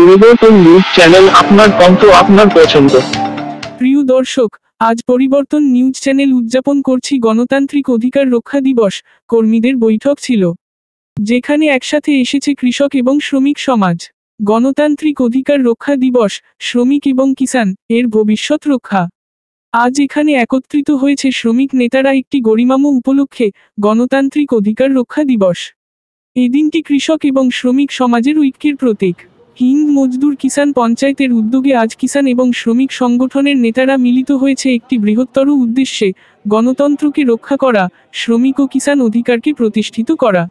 পরিবর্তন news channel, আপনার কণ্ঠ, আপনার পছন্দ। প্রিয় দর্শক, আজ পরিবর্তন নিউজ চ্যানেল উদযাপন করছি গণতান্ত্রিক অধিকার রক্ষা দিবস। কর্মীদের বৈঠক ছিল, যেখানে একসাথে এসেছে কৃষক এবং শ্রমিক সমাজ। গণতান্ত্রিক অধিকার রক্ষা দিবস, শ্রমিক এবং কিষাণ এর ভবিষ্যৎ রক্ষা। আজ এখানে একত্রিত হয়েছে শ্রমিক নেতারা একটি গরিমাময় উপলক্ষে, গণতান্ত্রিক অধিকার রক্ষা দিবস। এই দিনটি কৃষক এবং শ্রমিক সমাজের ঐক্যের প্রতীক। হিন্দ মজদুর কিষাণ পঞ্চায়েতের উদ্যোগে আজ কিষাণ এবং শ্রমিক সংগঠনের নেতারা মিলিত হয়েছে একটি বৃহত্তর উদ্দেশ্যে, গণতন্ত্রকে রক্ষা করা, শ্রমিক ও কিষাণ অধিকারকে প্রতিষ্ঠিত করা।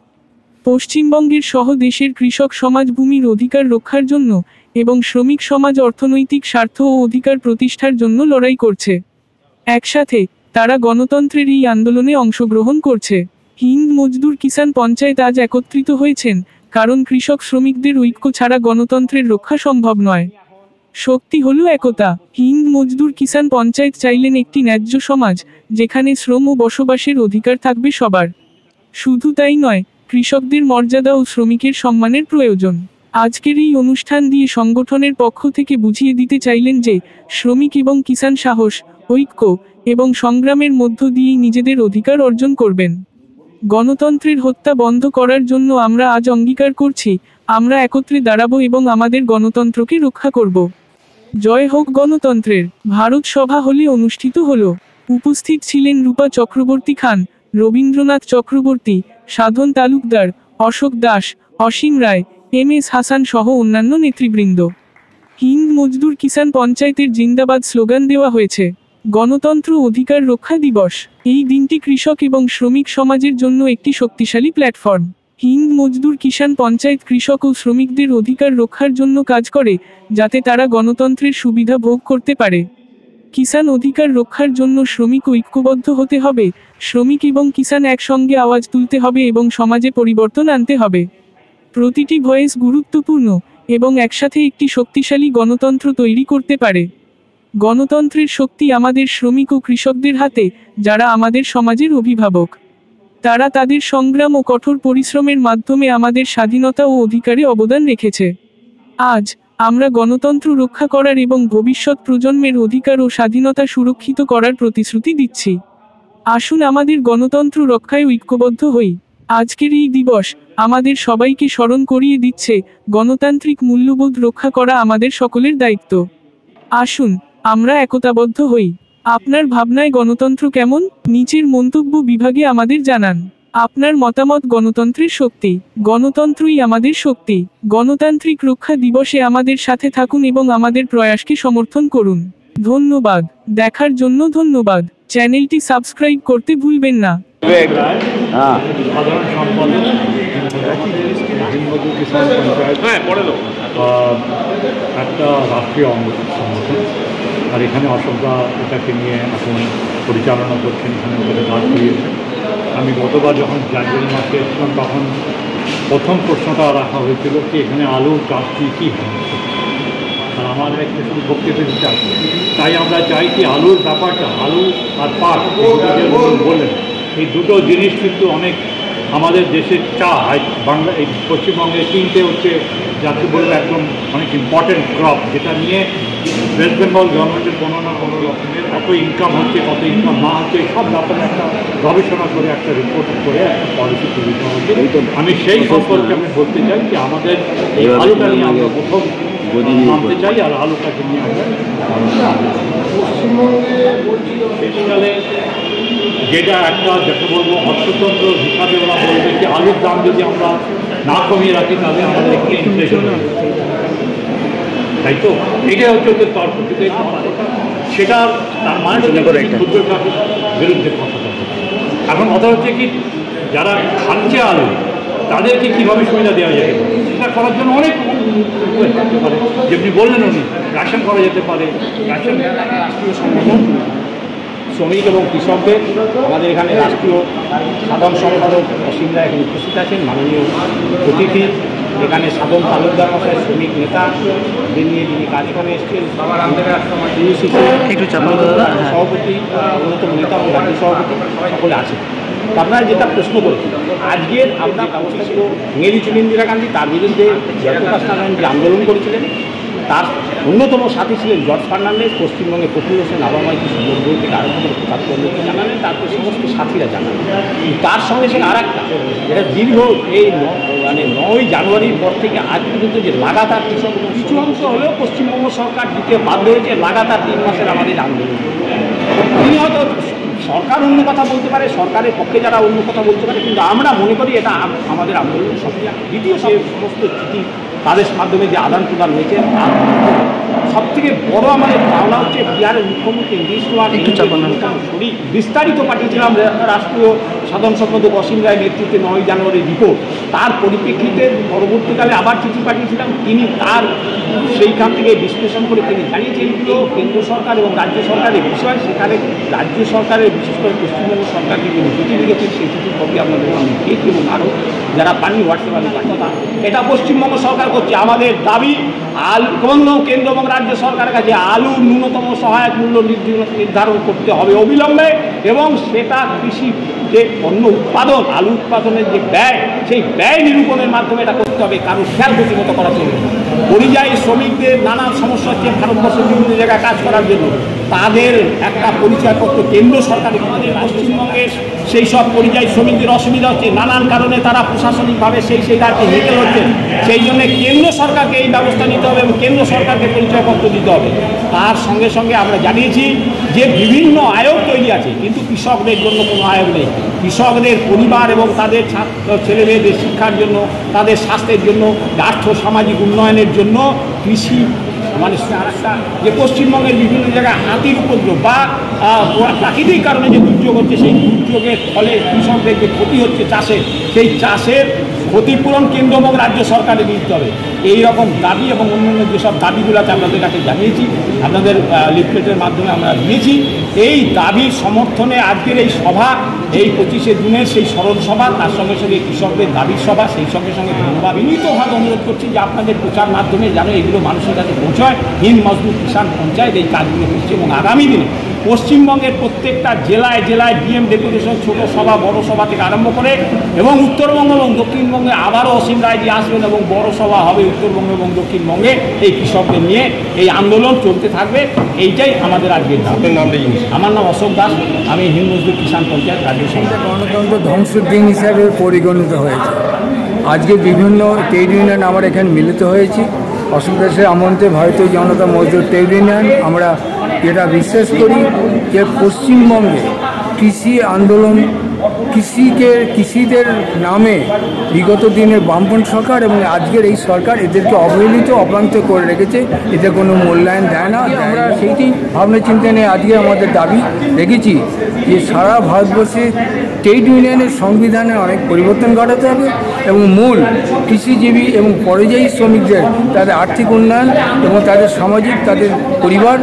পশ্চিমবঙ্গের সহ দেশের কৃষক সমাজ ভূমির অধিকার রক্ষার জন্য এবং শ্রমিক সমাজ অর্থনৈতিক স্বার্থ ও অধিকার প্রতিষ্ঠার জন্য লড়াই করছে। একসাথে তারা গণতন্ত্রের এই আন্দোলনে অংশগ্রহণ করছে। হিন্দ মজদুর কিষাণ পঞ্চায়েত আজ একত্রিত হয়েছেন কারণ কৃষক শ্রমিকদের ঐক্য ছাড়া গণতন্ত্রের রক্ষা সম্ভব নয়। শক্তি হল একতা। হিন্দ মজদুর কিষাণ পঞ্চায়েত চাইলেন একটি ন্যায্য সমাজ, যেখানে শ্রম ও বসবাসের অধিকার থাকবে সবার। শুধু তাই নয়, কৃষকদের মর্যাদা ও শ্রমিকের সম্মানের প্রয়োজন। আজকের এই অনুষ্ঠান দিয়ে সংগঠনের পক্ষ থেকে বুঝিয়ে দিতে চাইলেন যে, শ্রমিক এবং কিষাণ সাহস, ঐক্য এবং সংগ্রামের মধ্য দিয়েই নিজেদের অধিকার অর্জন করবেন। গণতন্ত্রের হত্যা বন্ধ করার জন্য আমরা আজ অঙ্গীকার করছি, আমরা একত্রে দাঁড়াবো এবং আমাদের গণতন্ত্রকে রক্ষা করব। জয় হোক গণতন্ত্রের। ভারত সভা হলে অনুষ্ঠিত হলো। উপস্থিত ছিলেন রূপা চক্রবর্তী খান, রবীন্দ্রনাথ চক্রবর্তী, সাধন তালুকদার, অশোক দাস, অসীম রায়, এম.এস. হাসান সহ অন্যান্য নেতৃবৃন্দ। হিন্দ মজদুর কিষাণ পঞ্চায়েতের জিন্দাবাদ স্লোগান দেওয়া হয়েছে। গণতন্ত্র অধিকার রক্ষা দিবস, এই দিনটি কৃষক এবং শ্রমিক সমাজের জন্য একটি শক্তিশালী প্ল্যাটফর্ম। হিন্দ মজদুর কিষাণ পঞ্চায়েত কৃষক ও শ্রমিকদের অধিকার রক্ষার জন্য কাজ করে, যাতে তারা গণতন্ত্রের সুবিধা ভোগ করতে পারে। কিষাণ অধিকার রক্ষার জন্য শ্রমিক ঐক্যবদ্ধ হতে হবে, শ্রমিক এবং কিষাণ একসঙ্গে আওয়াজ তুলতে হবে এবং সমাজে পরিবর্তন আনতে হবে। প্রতিটি ভয়েস গুরুত্বপূর্ণ এবং একসাথে একটি শক্তিশালী গণতন্ত্র তৈরি করতে পারে। গণতন্ত্রের শক্তি আমাদের শ্রমিক ও কৃষকদের হাতে, যারা আমাদের সমাজের অভিভাবক। তারা তাদের সংগ্রাম ও কঠোর পরিশ্রমের মাধ্যমে আমাদের স্বাধীনতা ও অধিকারে অবদান রেখেছে। আজ আমরা গণতন্ত্র রক্ষা করার এবং ভবিষ্যৎ প্রজন্মের অধিকার ও স্বাধীনতা সুরক্ষিত করার প্রতিশ্রুতি দিচ্ছি। আসুন আমাদের গণতন্ত্র রক্ষায় ঐক্যবদ্ধ হই। আজকের এই দিবস আমাদের সবাইকে স্মরণ করিয়ে দিচ্ছে, গণতান্ত্রিক মূল্যবোধ রক্ষা করা আমাদের সকলের দায়িত্ব। আসুন আমরা একতাবদ্ধ হই। আপনার ভাবনায় গণতন্ত্র কেমন? নিচের মন্তব্য বিভাগে আমাদের জানান। আপনার মতামত গণতন্ত্রের শক্তি। গণতন্ত্রই আমাদের শক্তি। গণতান্ত্রিক রক্ষা দিবসে আমাদের সাথে থাকুন এবং আমাদের প্রয়াসকে সমর্থন করুন। ধন্যবাদ। দেখার জন্য ধন্যবাদ। চ্যানেলটি সাবস্ক্রাইব করতে ভুলবেন না। সাধারণ সম্পাদক একটা রাষ্ট্রীয় সংগঠন, আর এখানে অশোকদা এটাকে নিয়ে এখন পরিচালনা করছেন, এখানে ওদের কাজ করিয়েছেন। আমি গতবার যখন জানুয়ারি মাসে এসেছিলাম তখন প্রথম প্রশ্নটা রাখা হয়েছিল কি এখানে আলু চাষ কী হয়, আর আমাদের একটা শুধু বক্তব্য চাষ। তাই আমরা চাই কি আলুর ব্যাপারটা, আলু আর পাট বললেন, এই দুটো জিনিস কিন্তু অনেক আমাদের দেশের বাংলা এই পশ্চিমবঙ্গে কিনতে হচ্ছে, যাকে বলবো একদম অনেক ইম্পর্টেন্ট ক্রপ, যেটা নিয়ে ওয়েস্ট বেঙ্গল গভর্নমেন্টের কোনো না কোনো রকমের কত ইনকাম হচ্ছে, কত ইনকাম না হচ্ছে, এই সব ব্যাপারে একটা গবেষণা করে একটা রিপোর্ট করে একটা পলিসি তৈরি করা হচ্ছে। আমি সেই সম্পর্কে আমি বলতে চাই যে আমাদের এই আলুটা নিয়ে আমরা প্রথম নামতে চাই, আর আলুটাকে নিয়ে আমরা শেষকালে যেটা একটা যাকে বলবো অর্থতন্ত্র হিসাবে ওরা বলবে যে আলুর দাম যদি আমরা না কমিয়ে রাখি তাহলে আমাদের একটি ইনফ্লেশন হবে, তাই তো? এটাই হচ্ছে ওদের তর্ক। সেটা তার মানে ক্ষুদ্র চাষের বিরুদ্ধে কথা বলছে। এখন কথা হচ্ছে কি, যারা খাচ্ছে আলু তাদেরকে কীভাবে সুবিধা দেওয়া যায়, সেটা করার জন্য অনেক থাকতে পারে। যেমনি বললেন উনি, রেশন করা যেতে পারে। রেশন রাষ্ট্রীয় সংগঠন শ্রমিক এবং কৃষকদের, আমাদের এখানে রাষ্ট্রীয় সাধারণ সম্পাদক অসীম রায় এখানে উপস্থিত আছেন, মাননীয় অতিথি এখানে সাধন তালুকদার মশাই শ্রমিক নেতা নিয়ে যিনি কাজকর্মে এসেছেন, সভাপতি অন্যতম নেতা এবং রাজ্য সভাপতি সকলে আছেন। আপনারা যেটা প্রশ্ন করেছেন, আজকের আমরা ব্যবস্থাগুলো ভেঙে দিয়েছিলেন ইন্দিরা গান্ধী, তার বিরুদ্ধে জয়প্রকাশ নারায়ণ যে আন্দোলন করেছিলেন, তার অন্যতম সাথী ছিলেন জর্জ ফার্নান্ডেজ, পশ্চিমবঙ্গে ফখরুল হোসেন আবামাই কিছু লোকগুলো থেকে আরম্ভ করে প্রকাশ চন্দ্রকে জানালেন, তারপর সমস্ত সাথীরা জানালেন। তার সঙ্গে সঙ্গে আর একটা, এটা দীর্ঘ এই 9ই জানুয়ারির পর থেকে আজ পর্যন্ত যে লাগাতার কিছু অংশ হলেও পশ্চিমবঙ্গ সরকার দিতে বাধ্য হয়েছে, লাগাতার 3 মাসের আমাদের আন্দোলন। তিনি হয়তো সরকার অন্য কথা বলতে পারে, সরকারের পক্ষে যারা অন্য কথা বলতে পারে, কিন্তু আমরা মনে করি এটা আমাদের আন্দোলনের সক্রিয়। দ্বিতীয় সমস্ত চিঠি তাদের মাধ্যমে যে আদান প্রদান হয়েছে, তার সবথেকে বড় আমাদের পাওনা হচ্ছে বিহারের মুখ্যমন্ত্রী নীতিশ কুমার বিস্তারিত পাঠিয়েছিলাম রাষ্ট্রীয় সাধারণ সম্পাদক অসীম রায় নেতৃত্বে 9ই জানুয়ারির রিপোর্ট। তার পরিপ্রেক্ষিতে পরবর্তীকালে আবার চিঠি পাঠিয়েছিলাম, তিনি তার সেইখান থেকে বিশ্লেষণ করে তিনি জানিয়েছেন এইগুলো কেন্দ্র সরকার এবং রাজ্য সরকারের বিষয়। সেখানে রাজ্য সরকারের বিশেষ করে পশ্চিমবঙ্গ সরকারকে যিনি চিঠি লিখেছেন সেই চিঠির কপি আপনাদের আমি দিয়েছি এবং আরও যারা পানি হোয়াটসঅ্যাপ আমি পাঠাতাম। এটা পশ্চিমবঙ্গ সরকার করছে। আমাদের দাবি আলু কেন্দ্র এবং রাজ্য সরকারের কাছে আলুর ন্যূনতম সহায়ক মূল্য নির্ধারণ করতে হবে অবিলম্বে, এবং সেটা কৃষি যে পণ্য উৎপাদন, আলু উৎপাদনের যে ব্যয়, সেই ব্যয় নিরূপণের মাধ্যমে এটা করতে হবে, কারণ খেয়াল গতিমতো করা চলবে। পরিযায়ী শ্রমিকদের নানান সমস্যা হচ্ছে ভারতবর্ষের বিভিন্ন জায়গায় কাজ করার জন্য, তাদের একটা পরিচয়পত্র কেন্দ্র সরকারের পশ্চিমবঙ্গের সেই সব পরিযায়ী শ্রমিকদের অসুবিধা হচ্ছে, নানান কারণে তারা প্রশাসনিকভাবে সেই রাজ্যে হেঁটে হচ্ছেন। সেই জন্য কেন্দ্র সরকারকে এই ব্যবস্থা নিতে হবে এবং কেন্দ্র সরকারকে পরিচয়পত্র দিতে হবে। তার সঙ্গে সঙ্গে আমরা জানিয়েছি যে বিভিন্ন আয়োগ তৈরি আছে, কিন্তু কৃষকদের জন্য কোনো আয়োগ নেই। কৃষকদের পরিবার এবং তাদের ছেলে মেয়েদের শিক্ষার জন্য, তাদের স্বাস্থ্যের জন্য, আর্থ সামাজিক উন্নয়নের জন্য কৃষি মানে যে পশ্চিমবঙ্গের বিভিন্ন জায়গায় হাতির উপদ্রব বা প্রাকৃতিক কারণে যে দুর্যোগ হচ্ছে, সেই দুর্যোগের ফলে কৃষকদের যে ক্ষতি হচ্ছে চাষের, সেই চাষের ক্ষতিপূরণ কেন্দ্র এবং রাজ্য সরকারে দিতে হবে। এই রকম দাবি এবং অন্যান্য যেসব দাবিগুলো আছে আপনাদের কাছে জানিয়েছি, আপনাদের লিফলেটের মাধ্যমে আমরা দিয়েছি। এই দাবির সমর্থনে আজকের এই সভা, এই 25শে জুনের সেই স্মরণ সভা, তার সঙ্গে সঙ্গে কৃষকদের দাবির সভা, সেই সঙ্গে সঙ্গে ধন্যবাদ বিনীতভাবে অনুরোধ করছি যে আপনাদের প্রচার মাধ্যমে যেন এগুলো মানুষের কাছে পৌঁছায়। হিন্দ মজদুর কিষাণ পঞ্চায়েত এই কাজগুলো করছে এবং আগামী দিনে পশ্চিমবঙ্গের প্রত্যেকটা জেলায় জেলায় ডিএম ডেপুটেশন, ছোট সভা বড় সভা থেকে আরম্ভ করে এবং উত্তরবঙ্গ এবং দক্ষিণবঙ্গে আবারও অসীম রায়জি আসবেন এবং বড় সভা হবে উত্তরবঙ্গ এবং দক্ষিণবঙ্গে। এই কৃষকদের নিয়ে এই আন্দোলন চলতে থাকবে, এইটাই আমাদের আজকের দাম। আমার নাম অশোক দাস, আমি হিন্দ মজদুর কিষাণ পঞ্চায়েত রাজ্য সমিতি। গণতন্ত্র ধ্বংসের দিন হিসাবে পরিগণিত হয়েছে। আজকে বিভিন্ন ট্রেড ইউনিয়ন আমরা এখানে মিলিত হয়েছি। অশোক দাসের আমন্ত্রণে ভারতীয় জনতা মজদুর ট্রেড ইউনিয়ন আমরা এটা বিশ্বাস করি যে পশ্চিমবঙ্গে কৃষি আন্দোলন, কৃষিদের নামে বিগত দিনের বামপন্থী সরকার এবং আজকের এই সরকার এদেরকে অবহেলিত অপ্রান্ত করে রেখেছে, এতে কোনো মূল্যায়ন দেয় না। আমরা সেইটি ভাবনা চিন্তা নিয়ে আজকে আমাদের দাবি রেখেছি যে সারা ভারতবর্ষে ট্রেড ইউনিয়নের সংবিধানে অনেক পরিবর্তন ঘটাতে হবে এবং মূল কৃষিজীবী এবং পরিযায়ী শ্রমিকদের তাদের আর্থিক উন্নয়ন এবং তাদের সামাজিক, তাদের পরিবার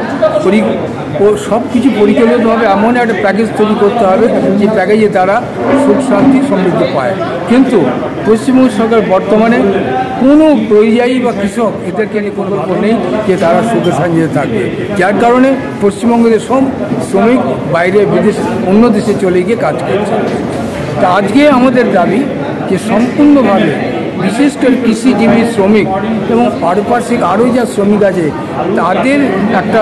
সব কিছু পরিচালিতভাবে এমন একটা প্যাকেজ তৈরি করতে হবে যে প্যাকেজে তারা সুখ শান্তি সমৃদ্ধি পায়। কিন্তু পশ্চিমবঙ্গ সরকার বর্তমানে কোনো পরিযায়ী বা কৃষক এদেরকে নিয়ে কোনো ব্যাপার নেই যে তারা সুখে শান্তিতে থাকবে, যার কারণে পশ্চিমবঙ্গের সব শ্রমিক বাইরে বিদেশ অন্য দেশে চলে গিয়ে কাজ করছে। তা আজকে আমাদের দাবি যে সম্পূর্ণভাবে বিশেষ করে কৃষিজীবী শ্রমিক এবং পারিপার্শ্বিক আরও যা শ্রমিক আছে তাদের একটা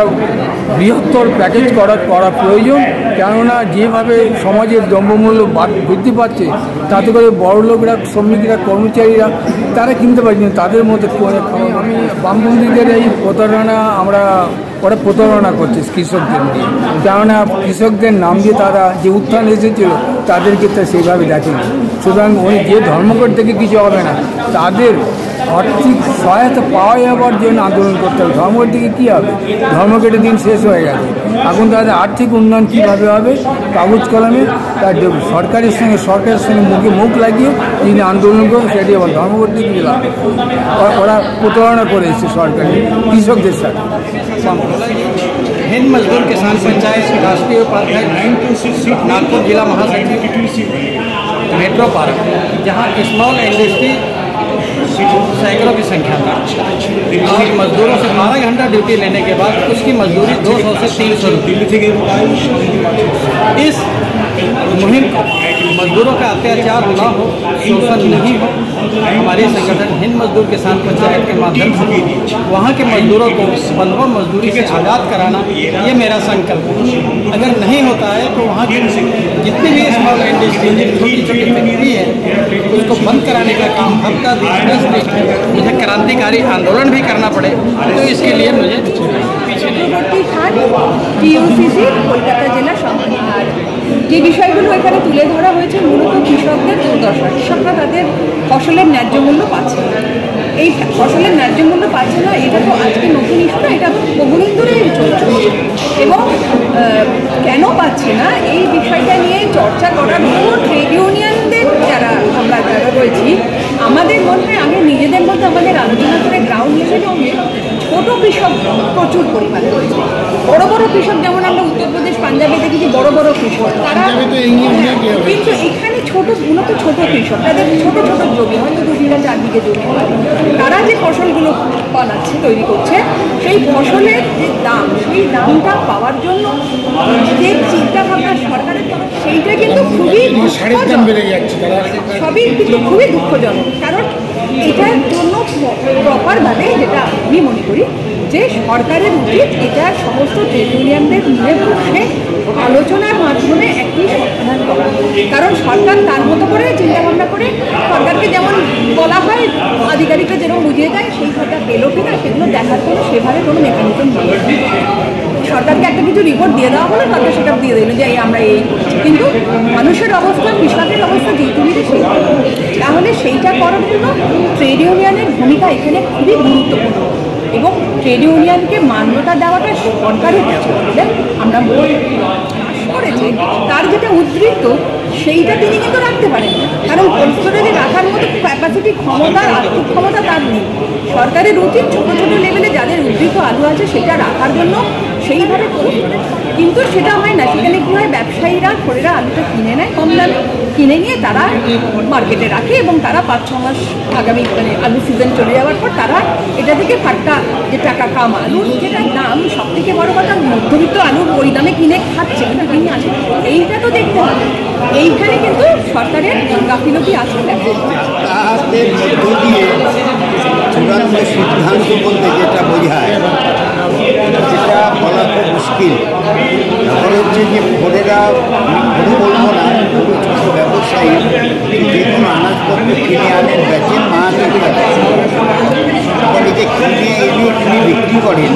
বৃহত্তর প্যাকেজ করা প্রয়োজন। কেননা যেভাবে সমাজের দ্রব্যমূল্য বৃদ্ধি পাচ্ছে তাতে করে বড়লোকরা, শ্রমিকরা, কর্মচারীরা তারা কিনতে পারছে না, তাদের মধ্যে আমি বামপন্থীদের এই প্রতারণা ওরা প্রতারণা করছে কৃষকদের নিয়ে। কেননা কৃষকদের নাম দিয়ে তারা যে উত্থান এসেছিল তাদেরকে তা সেইভাবে দেখেনি। সুতরাং ওই যে ধর্মঘট থেকে কিছু হবে না, তাদের আর্থিক সহায়তা পাওয়া যাওয়ার জন্য আন্দোলন করতে হবে। ধর্মঘট থেকে কী হবে? ধর্মঘটের দিন শেষ হয়ে গেছে, এখন তাদের আর্থিক উন্নয়ন কীভাবে হবে? কাগজ কলমে তার সরকারের সঙ্গে মুখ লাগিয়ে যিনি আন্দোলন করেন সেটি আবার ধর্মঘট থেকে গেলাম। ওরা প্রতারণা করে এসেছে সরকারি কৃষকদের সাথে। हिंद मजदूर किसान पंचायत राष्ट्रीय उपाध्याय नागपुर जिला महासचिव मेट्रो पार्क, जहां स्मॉल इंडस्ट्री सैकड़ों की संख्या में और मजदूरों से 12 घंटा ड्यूटी लेने के बाद उसकी मजदूरी 200 से 300 रुपये। इस मुहिम को मजदूरों का अत्याचार ना हो, शोषण नहीं हो। हमारे संगठन हिंद मजदूर किसान पंचायत के माध्यम से वहाँ के मजदूरों को बंधुआ मजदूरी से आज़ाद कराना, ये मेरा संकल्प है। अगर नहीं होता है तो वहाँ की जितनी भी स्मॉल इंडस्ट्री, छोटी छोटी फैक्ट्री है, उसको बंद कराने का काम हफ्ता दिन मुझे क्रांतिकारी आंदोलन भी करना पड़े, तो इसके लिए मुझे पीछे नहीं। টিইউসিসি কলকাতা জেলা সমাধান যে বিষয়গুলো এখানে তুলে ধরা হয়েছে মূলত কৃষকদের দুর্দশা। কৃষকরা তাদের ফসলের ন্যায্য মূল্য পাচ্ছে না। এই ফসলের ন্যায্য মূল্য পাচ্ছে না, এটা তো আজকে নতুন ইস্যু না, এটা বহুদিন ধরেই চলছে। এবং কেন পাচ্ছে না এই বিষয়টা নিয়ে চর্চা করার জন্য ট্রেড ইউনিয়নদের যারা আমরা রয়েছি, আমাদের মনে হয় আগে নিজেদের মধ্যে আমাদের আলোচনা করে গ্রাউন্ড লেভেলে ছোট কৃষক প্রচুর পরিমাণে রয়েছে। বড় বড় কৃষক যেমন আমরা উত্তরপ্রদেশ পাঞ্জাবে দেখেছি বড় বড় কৃষক, তারা কিন্তু এখানে মূলত ছোট কৃষক, তাদের ছোট ছোট জমি হয়তো 2 বিঘা 4 বিঘে জমি, তারা যে ফসলগুলো বানাচ্ছে তৈরি করছে সেই ফসলের যে দাম, সেই দামটা পাওয়ার জন্য যে চিন্তা ভাবনা সরকারের তরফ, সেইটা কিন্তু খুবই সবই কিন্তু খুবই দুঃখজনক। কারণ এটার জন্য প্রপারভাবে যেটা আমি মনে করি যে সরকারের উচিত এটা সমস্ত ট্রেড ইউনিয়নদের মিলে বসে আলোচনার মাধ্যমে একটি সমাধান করা। কারণ সরকার তার মতো করে চিন্তাভাবনা করে, সরকারকে যেমন বলা হয় আধিকারিকরা যেরকম বুঝিয়ে দেয়, সেই কথা পেলো কিনা সেগুলো দেখার কোনো সেভাবে কোনো মেকানিজম নেই। সরকারকে একটা কিছু রিপোর্ট দিয়ে দেওয়া হলো, সরকার সেটা দিয়ে দিল যে আমরা এই করছি, কিন্তু মানুষের অবস্থা, কৃষকের অবস্থা যেহেতু সেই, তাহলে সেইটা করার জন্য ট্রেড ইউনিয়নের ভূমিকা এখানে খুবই গুরুত্বপূর্ণ। এবং ট্রেড ইউনিয়নকে মান্যতা দেওয়াটা সরকারের কাছে বলে আমরা করেছে, তার যেটা উদ্ধৃত সেইটা তিনি কিন্তু রাখতে পারেন, কারণ কোল্ড স্টোরেজে রাখার মতো ক্যাপাসিটি, ক্ষমতা, আর্থিক ক্ষমতা তার নেই। সরকারের উচিত ছোটো ছোটো লেভেলে যাদের উদ্ধৃত আলু আছে সেটা রাখার জন্য সেইভাবে কোল্ড স্টোরেজ, কিন্তু সেটা হয় না। সেখানে কী হয়, ব্যবসায়ীরা খোরেরা আলুটা কিনে নেয় কম দামে, কিনে নিয়ে তারা মার্কেটে রাখে এবং তারা 5-6 মাস আগামী আলু সিজন চলে যাওয়ার পর তারা এটা থেকে ফাটকা যে টাকা কাম, আলুর যেটা দাম, সব থেকে বড় কথা মধ্যবিত্ত আলুর ওই দামে কিনে খাচ্ছে, কিন্তু কিনে আছে, এইটা তো দেখতে হবে। এইখানে কিন্তু সরকারের গাফিলতি আছে। তাদের মধ্য দিয়ে চূড়ান্ত সিদ্ধান্ত বলতে যেটা বোঝায়, যেটা বলা খুব মুশকিল। তারপরে হচ্ছে যে ভোরেরা, ভোরে বলবো না, ছোটো ব্যবসায়ী যে কোনো আনাজপত্র কিনে আনেন, বেচেন, মাহাজের কাছে এই যে কিনে এনে তিনি বিক্রি করেন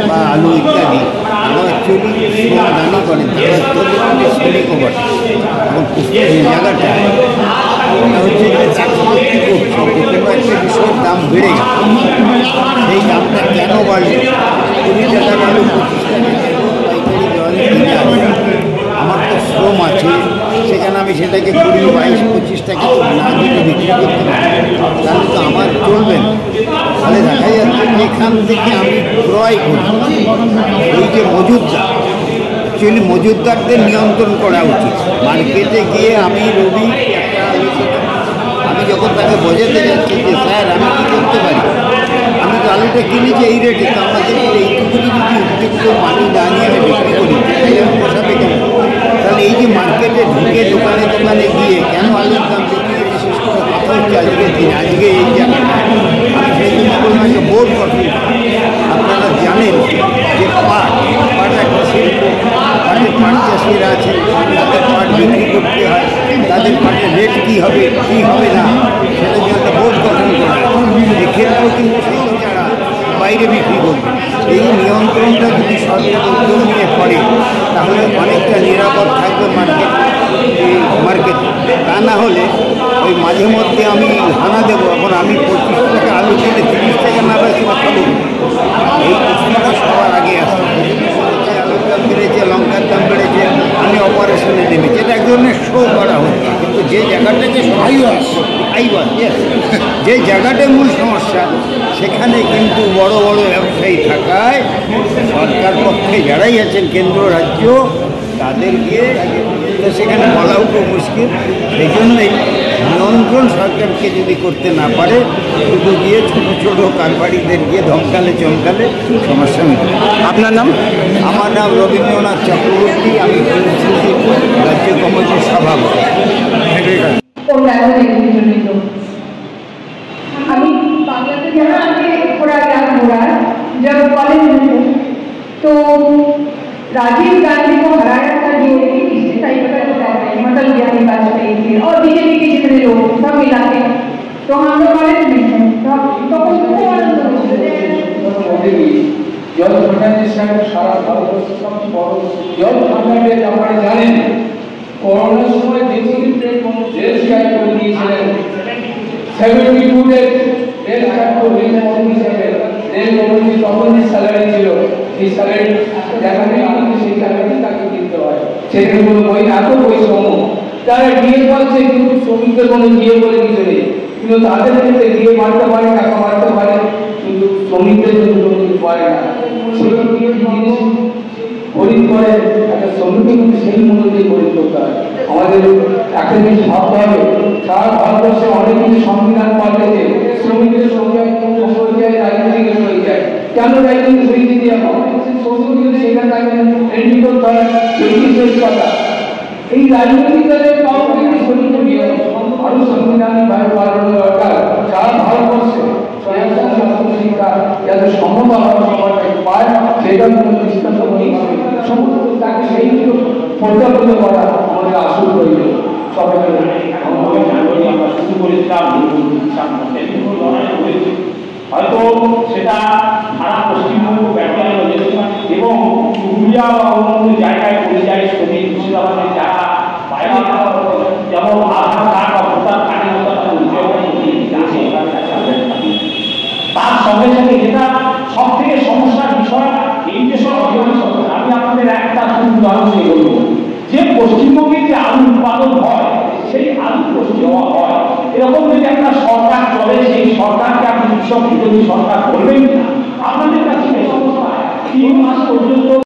বা আলু ইত্যাদি, তারা অ্যাকচুয়ালি শ্রমদানই করেন, তারা অ্যাকচুয়ালি শ্রমিকও বটে। এবং এই জায়গাটা ওটা হচ্ছে যে চাকরি করছে, যে কোনো একটা বিষয়ের দাম বেড়ে গেছে, সেই দামটা কেন বাড়বে? 20 টাকার আলু 25 টাকা পাইকারি দেওয়ালে কিনে আসে, আমার তো শ্রম আছে, সেখানে আমি সেটাকে 20, 22, 25 টাকা না দিতে বিক্রি করতে পারি, তাহলে তো আমার চলবে না। তাহলে দেখা যাচ্ছে এখান থেকে আমি ক্রয় করি, এই যে মজুদদার, অ্যাকচুয়ালি মজুদদারদের নিয়ন্ত্রণ করা উচিত। মার্কেটে গিয়ে আমি রবি একটা আলু, আমি যখন তাকে বোঝাতে যাচ্ছি যে স্যার আমি কী করতে পারি, আমি তো আলুটা কিনেছি এই রেটে, তো আমাদের এইটুকুনি যদি উদ্যুক্ত মানি না নিয়ে আমি বিক্রি করি তাহলে আমি পোষাবে কেন? তাহলে এই যে মার্কেটে ঢুকে দোকানে দোকানে গিয়ে কেন আলুর দাম বেশি বিশেষ করে কথা হচ্ছে আজকের দিনে, আজকে এই জায়গাটা আমি সেই জন্য বললাম একটা বোর্ড গঠন। আপনারা জানেন যে পাট একটা শিল্প, পাটের পাট চাষিরা আছে, তাদের পাট বিক্রি করতে হয়, তাদের পাটের রেট কী হবে কী হবে না সেটা যে একটা বোর্ড গঠন করা, এক্ষেত্রেও কিন্তু সেই যারা বাইরে বিক্রি করবে, এই নিয়ন্ত্রণটা যদি সরকার উদ্যোগ নিয়ে করে তাহলে অনেকটা নিরাপদ থাকবে মার্কেটে। তা না হলে ওই মাঝে মধ্যে আমি হানা দেবো, এখন আমি 25 টাকা আলু কিনে 30 টাকা না বেশি খাবো, এই প্রশ্নটা সবার আগে আসে। আলুর দাম বেড়েছে, লঙ্কার দাম বেড়েছে, আমি অপারেশনে নেমেছি, এটা এক ধরনের শো করা হচ্ছে। কিন্তু যে জায়গাটাকে যে জায়গাটার মূল সমস্যা, সেখানে কিন্তু বড় বড় ব্যবসায়ী থাকায় সরকার পক্ষে যারাই আছেন কেন্দ্র রাজ্য, তাদেরকে তো সেখানে বলাও খুব মুশকিল। সেই জন্যই নিয়ন্ত্রণ সরকারকে যদি করতে না পারে, শুধু গিয়ে ছোটো ছোটো কারবারিদের গিয়ে ধমকালে চমকালে সমস্যা মিটবে। আপনার নাম? আমার নাম রবীন্দ্রনাথ চক্রবর্তী, আমি রাজ্য কমিটির সভাপতি। আমি बांग्लादेश यहाँ आके थोड़ा ज्ञान हो रहा है। जब कॉलेज में थे तो राजीव गांधी को हराया था जो इसी टाइप का अटल बिहारी वाजपेयी थे और बीजेपी के जितने लोग सब मिला के, तो हम लोग कॉलेज में थे तो জল ফার্নান্ডেজ সাহেব সারা ভারতবর্ষের সবচেয়ে বড় জল ফার্নান্ডেজ আপনারা জানেন করোনার সময় যেগুলি ট্রেন রেল স্ট্রাইক করে দিয়েছিলেন 72 ডেজ রেল স্ট্রাইক করে রেল কমিটি তখন যে স্যালারি ছিল সেই স্যালারি দেখাতে আমাকে সেই স্যালারি তাকে দিতে হয়। সেখানে কোনো বই এত পরিশ্রম তারা গিয়ে বলছে, কিন্তু শ্রমিকদের কোনো গিয়ে বলে কিছু নেই, কিন্তু তাদের ক্ষেত্রে গিয়ে মারতে পারে, টাকা মারতে পারে, কিন্তু শ্রমিকদের জন্য কোনো কিছু পারে না। সেই গিয়ে জিনিস খরিদ করে একটা শ্রমিককে কিন্তু সেই মূল্য দিয়ে খরিদ করতে হয়। আমাদের একটা জিনিস ভাবতে হবে, সারা ভারতবর্ষে অনেক কিছু সংবিধান পাল্টেছে, শ্রমিকদের সংখ্যা হয়ে যায়, রাজনীতি হয়ে যায়। কেন রাজনীতি হয়েছে দিয়ে সেখানে তাকে এন্ট্রি করতে হয়, এটি শেষ কথা। এই রাজনৈতিক দলের কাউকে শরীর করিয়ে আরো সংবিধানিকভাবে পালন দরকার। সারা ভারতবর্ষে শিক্ষা যাতে সমতা সবাই পায় সেটা কোনো দৃষ্টান্ত হয়ে সমস্ত তাকে সেই পর্যাপ্ত করা আমাদের আসল প্রয়োজন। সবাইকে আমরা শুরু করেছিলাম হয়তো সেটা সারা পশ্চিমবঙ্গ ব্যাপারে এবং পুরুলিয়া বা অন্য জায়গায় পরিযায়ী শ্রমিক মুর্শিদাবাদের যারা বাইরে যেমন আধার কার্ড বা ভোটার কার্ডের মতো তার সঙ্গে সঙ্গে যেটা সব থেকে সমস্যার বিষয় এই যে সব আমি আপনাদের একটা উদাহরণ দিয়ে বলব যে পশ্চিমবঙ্গে যে আলু উৎপাদন হয় সেই আলু পশ্চিমবঙ্গ হয় এরকম যদি একটা সরকার চলে সেই সরকারকে আপনি কৃষক বিরোধী সরকার বলবেন না। আপনাদের কাছে এই সমস্যা 3 মাস পর্যন্ত